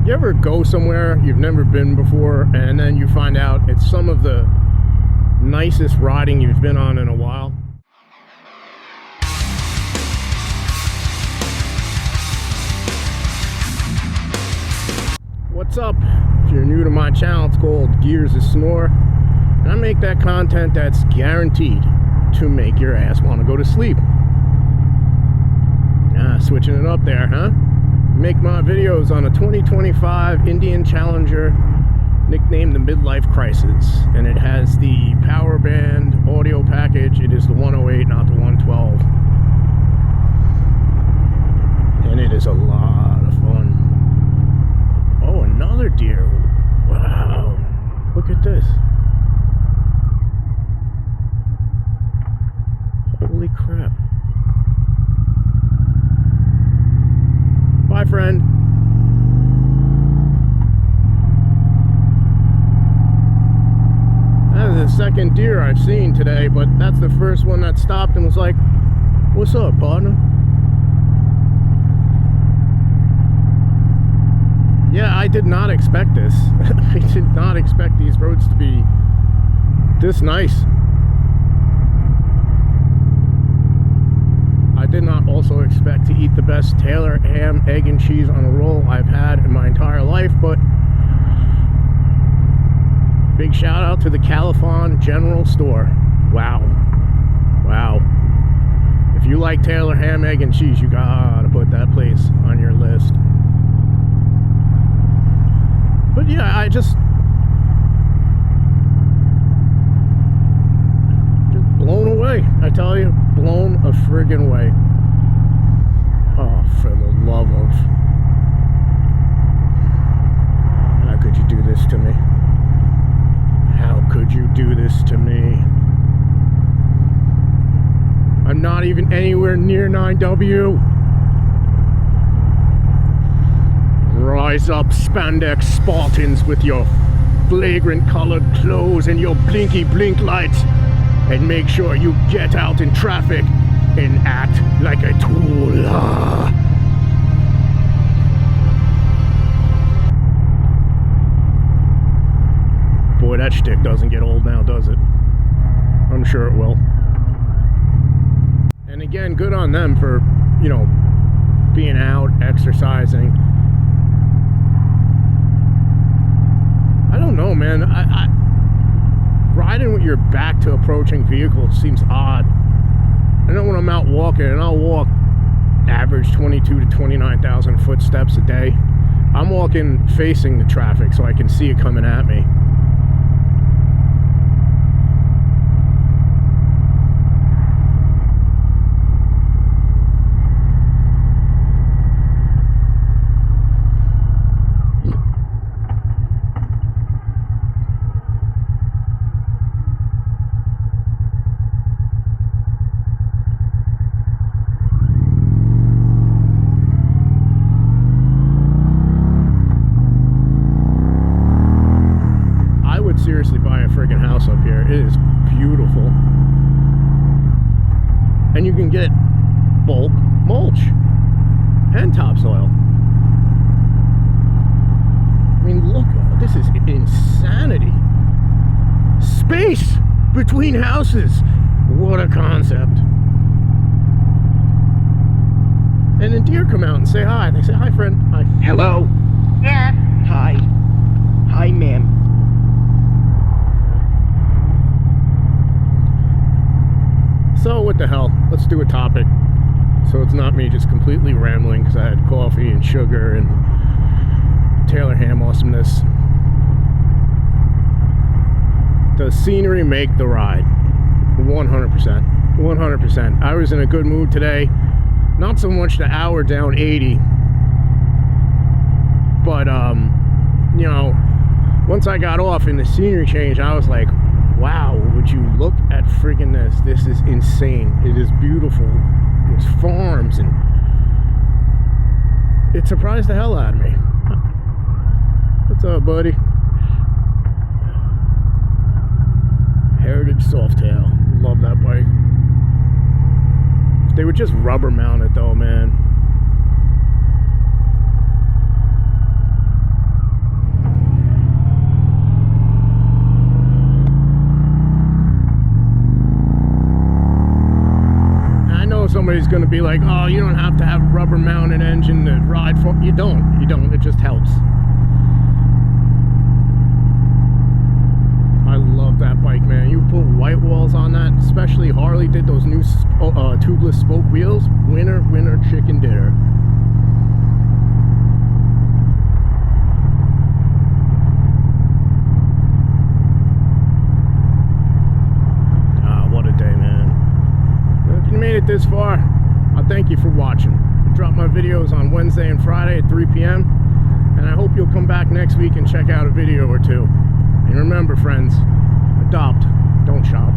You ever go somewhere you've never been before and then you find out it's some of the nicest riding you've been on in a while? What's up? If you're new to my channel, it's called Gears of Snore, and I make that content that's guaranteed to make your ass want to go to sleep. Switching it up there, huh? Make my videos on a 2025 Indian Challenger nicknamed the Midlife Crisis, and it has the power band audio package. It is the 108, not the 112, and it is a lot of fun. Oh, another deer. Wow, look at this. Holy crap. Bye, friend. That is the second deer I've seen today, but that's the first one that stopped and was like, "What's up, partner?" Yeah, I did not expect this. I did not expect these roads to be this nice. I did not also expect to eat the best Taylor ham, egg, and cheese on a roll I've had in my entire life, but big shout out to the Califon General Store. Wow. Wow. If you like Taylor ham, egg, and cheese, you gotta put that place on your list. But yeah, I just blown away. I tell you, blown a friggin' way. Oh, for the love of... How could you do this to me? How could you do this to me? I'm not even anywhere near 9W. Rise up, spandex Spartans, with your flagrant colored clothes and your blinky blink lights, and make sure you get out in traffic and act like a tool. Boy, that shtick doesn't get old now, does it? I'm sure it will. And again, good on them for, you know, being out, exercising. I don't know, man. Riding with your back to approaching vehicles seems odd. I know when I'm out walking, and I'll walk average 22 to 29,000 footsteps a day, I'm walking facing the traffic so I can see it coming at me. Seriously, buy a friggin' house up here. It is beautiful, and you can get bulk mulch and topsoil. I mean, look, this is insanity. Space between houses. What a concept. And then deer come out and say hi. They say, "Hi, friend." Hi. Hello. Yeah. Hi. Hi, ma'am. So what the hell, let's do a topic so it's not me just completely rambling because I had coffee and sugar and Taylor ham awesomeness. Does scenery make the ride? 100%. 100%. I was in a good mood today. Not so much the hour down 80, but you know, once I got off and the scenery changed, I was like, wow, would you look at friggin' this? This is insane. It is beautiful. There's farms, and it surprised the hell out of me. What's up, buddy? Heritage Softail. Love that bike. If they would just rubber mount it though, man. gonna be like, oh, you don't have to have a rubber mounted engine to ride for. You don't, it just helps. I love that bike, man. You put white walls on that, especially Harley did those new tubeless spoke wheels. Winner, winner, chicken dinner. What a day, man. If you made it this far, I thank you for watching. I drop my videos on Wednesday and Friday at 3 p.m. and I hope you'll come back next week and check out a video or two. And remember, friends, adopt, don't shop.